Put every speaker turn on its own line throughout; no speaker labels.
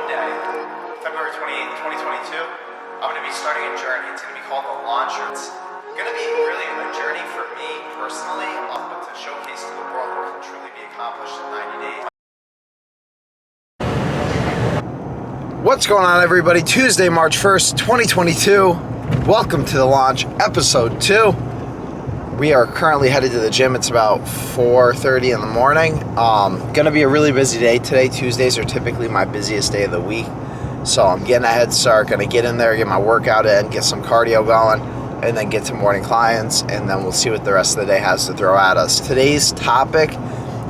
one day, February 28th, 2022, I'm going to be starting a journey. It's going to be called The Launcher. It's going to be really a journey for me personally, but to showcase to the world what can truly be accomplished in 90 days.
What's going on, everybody? Tuesday, March 1st, 2022. Welcome to The Launch, episode 2. We are currently headed to the gym. It's about 4:30 in the morning. Gonna be a really busy day today. Tuesdays are typically my busiest day of the week. So I'm getting a head start, gonna get in there, get my workout in, get some cardio going, and then get to morning clients, and then we'll see what the rest of the day has to throw at us. Today's topic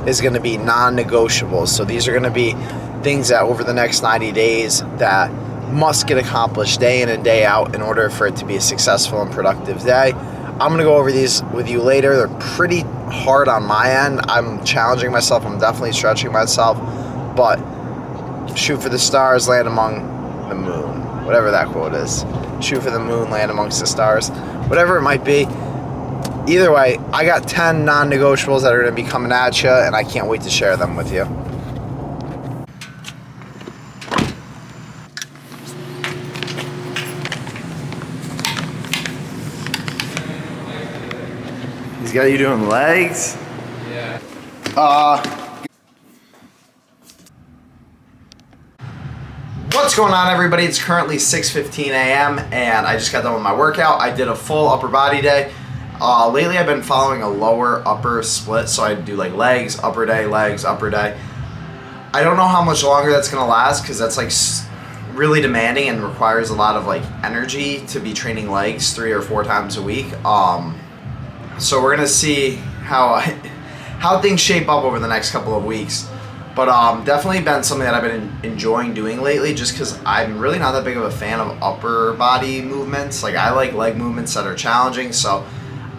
is gonna be non-negotiables. So these are gonna be things that over the next 90 days that must get accomplished day in and day out in order for it to be a successful and productive day. I'm going to go over these with you later. They're pretty hard on my end. I'm challenging myself. I'm definitely stretching myself. But shoot for the stars, land among the moon. Whatever that quote is. Shoot for the moon, land amongst the stars. Whatever it might be. Either way, I got 10 non-negotiables that are going to be coming at you, and I can't wait to share them with you.
He's got you doing legs?
Yeah.
What's going on, everybody? It's currently 6:15 a.m. and I just got done with my workout. I did a full upper body day. Lately I've been following a lower upper split, so I do like legs, upper day, legs, upper day. I don't know how much longer that's gonna last because that's like really demanding and requires a lot of like energy to be training legs 3 or 4 times a week. So we're gonna see how things shape up over the next couple of weeks. But definitely been something that I've been enjoying doing lately, just because I'm really not that big of a fan of upper body movements. Like, I like leg movements that are challenging. So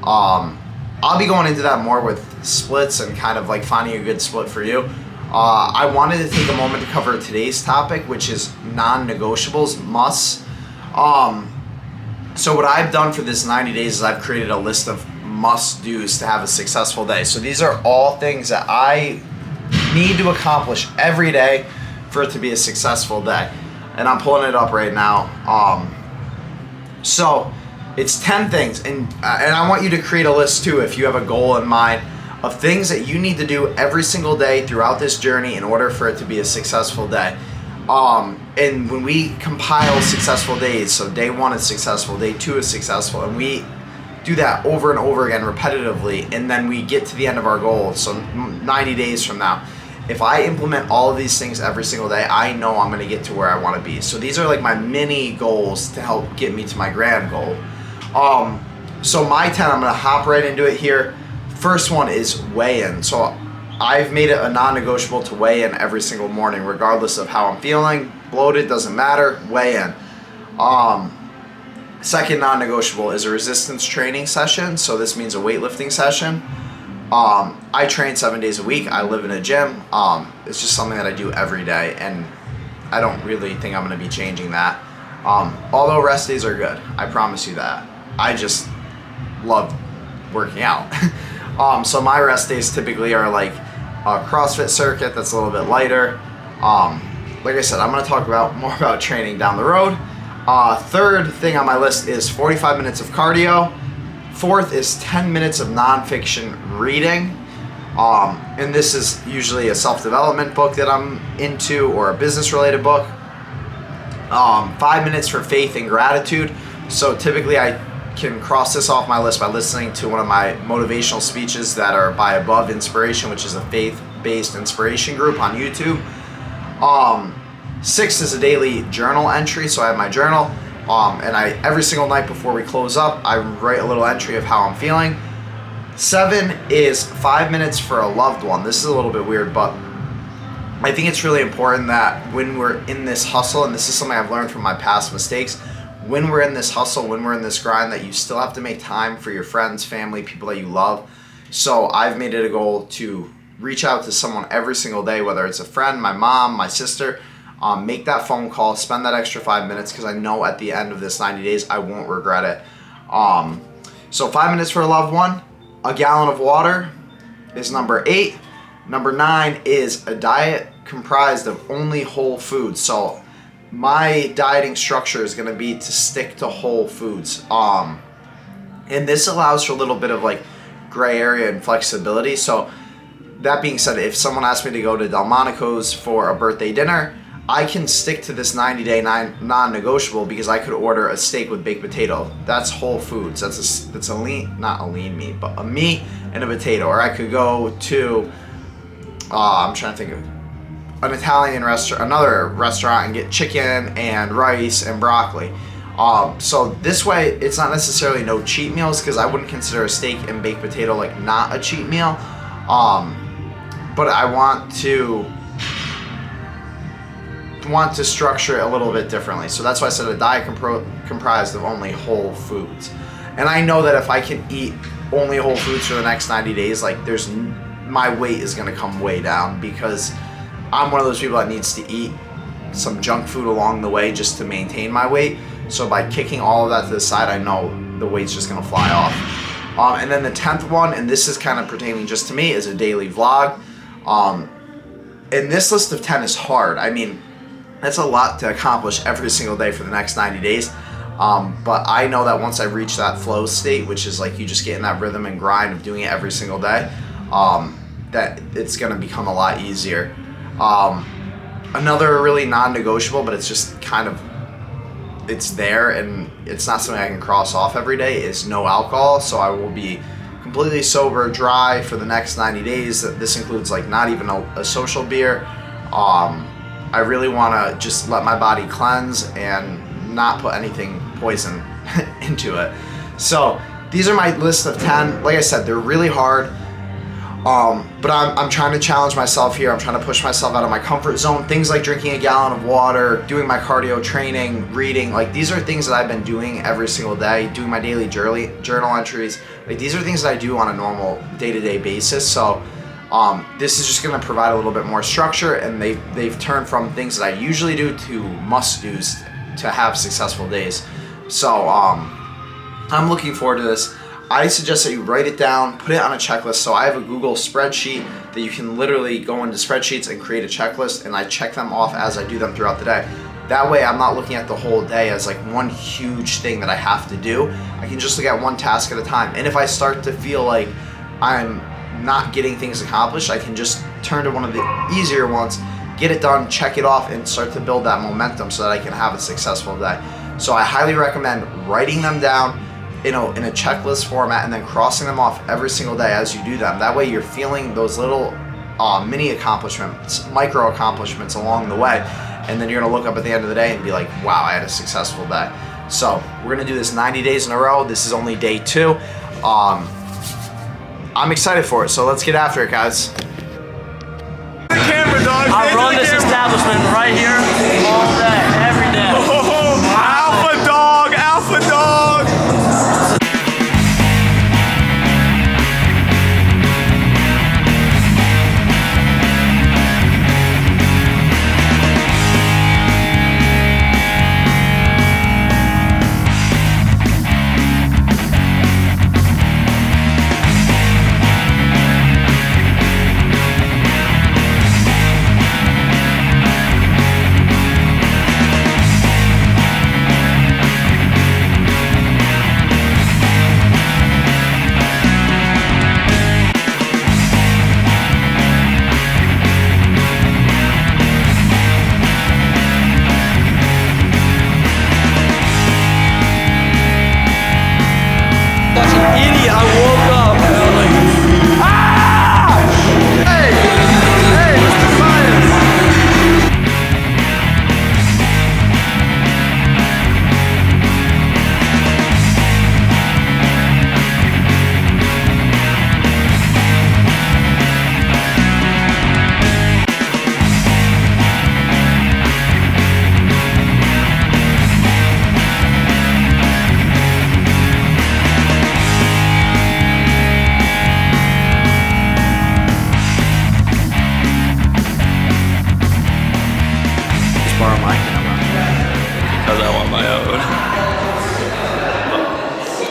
I'll be going into that more with splits and kind of like finding a good split for you. I wanted to take a moment to cover today's topic, which is non-negotiables, musts. So what I've done for this 90 days is I've created a list of must-dos to have a successful day. So these are all things that I need to accomplish every day for it to be a successful day. And I'm pulling it up right now. So it's 10 things, and I want you to create a list too if you have a goal in mind of things that you need to do every single day throughout this journey in order for it to be a successful day. And when we compile successful days, so day 1 is successful, day 2 is successful, and we do that over and over again repetitively, and then we get to the end of our goal, so 90 days from now. If I implement all of these things every single day, I know I'm gonna get to where I wanna be. So these are like my mini goals to help get me to my grand goal. So my 10, I'm gonna hop right into it here. First one is weigh-in. So I've made it a non-negotiable to weigh in every single morning, regardless of how I'm feeling. Bloated, doesn't matter, weigh in. Second non-negotiable is a resistance training session. So this means a weightlifting session. I train 7 days a week. I live in a gym. It's just something that I do every day, and I don't really think I'm going to be changing that. Although rest days are good. I promise you that. I just love working out. So my rest days typically are like a CrossFit circuit that's a little bit lighter. Like I said, I'm going to talk more about training down the road. Third thing on my list is 45 minutes of cardio. Fourth is 10 minutes of nonfiction reading. And this is usually a self-development book that I'm into, or a business-related book. 5 minutes for faith and gratitude. So typically I can cross this off my list by listening to one of my motivational speeches that are by Above Inspiration, which is a faith-based inspiration group on YouTube. 6 is a daily journal entry, so I have my journal, and every single night before we close up, I write a little entry of how I'm feeling. 7 is 5 minutes for a loved one. This is a little bit weird, but I think it's really important that when we're in this hustle, and this is something I've learned from my past mistakes, when we're in this hustle, when we're in this grind, that you still have to make time for your friends, family, people that you love. So I've made it a goal to reach out to someone every single day, whether it's a friend, my mom, my sister. Make that phone call, spend that extra 5 minutes, because I know at the end of this 90 days, I won't regret it. So 5 minutes for a loved one. A gallon of water is number 8. Number 9 is a diet comprised of only whole foods. So my dieting structure is going to be to stick to whole foods. And this allows for a little bit of like gray area and flexibility. So that being said, if someone asked me to go to Delmonico's for a birthday dinner, I can stick to this 90-day non-negotiable because I could order a steak with baked potato. That's whole foods. That's a lean, not a lean meat, but a meat and a potato. Or I could go to, I'm trying to think of an Italian restaurant, another restaurant, and get chicken and rice and broccoli. So this way, it's not necessarily no cheat meals because I wouldn't consider a steak and baked potato like not a cheat meal. But I want to structure it a little bit differently. So that's why I said a diet comprised of only whole foods. And I know that if I can eat only whole foods for the next 90 days, like my weight is going to come way down because I'm one of those people that needs to eat some junk food along the way just to maintain my weight. So by kicking all of that to the side, I know the weight's just going to fly off. And then the 10th one, and this is kind of pertaining just to me, is a daily vlog. And this list of 10 is hard. I mean, that's a lot to accomplish every single day for the next 90 days. But I know that once I reach that flow state, which is like you just get in that rhythm and grind of doing it every single day, that it's going to become a lot easier. Another really non-negotiable, but it's just kind of, it's there and it's not something I can cross off every day, is no alcohol. So I will be completely sober, dry for the next 90 days. This includes like not even a social beer. I really want to just let my body cleanse and not put anything poison into it. So these are my list of 10. Like I said, they're really hard. But I'm trying to challenge myself here. I'm trying to push myself out of my comfort zone. Things like drinking a gallon of water, doing my cardio training, reading. Like these are things that I've been doing every single day, doing my daily journal entries. Like these are things that I do on a normal day-to-day basis. So this is just going to provide a little bit more structure, and they've turned from things that I usually do to must-dos to have successful days. So I'm looking forward to this. I suggest that you write it down, put it on a checklist. So I have a Google spreadsheet that you can literally go into spreadsheets and create a checklist, and I check them off as I do them throughout the day. That way I'm not looking at the whole day as like one huge thing that I have to do. I can just look at one task at a time. And if I start to feel like I'm not getting things accomplished, I can just turn to one of the easier ones, get it done, check it off, and start to build that momentum so that I can have a successful day. So I highly recommend writing them down in a checklist format and then crossing them off every single day as you do them. That way you're feeling those little mini accomplishments, micro accomplishments along the way, and then you're gonna look up at the end of the day and be like, wow, I had a successful day. So we're gonna do this 90 days in a row. This is only day 2. I'm excited for it, so let's get after it, guys.
I run this establishment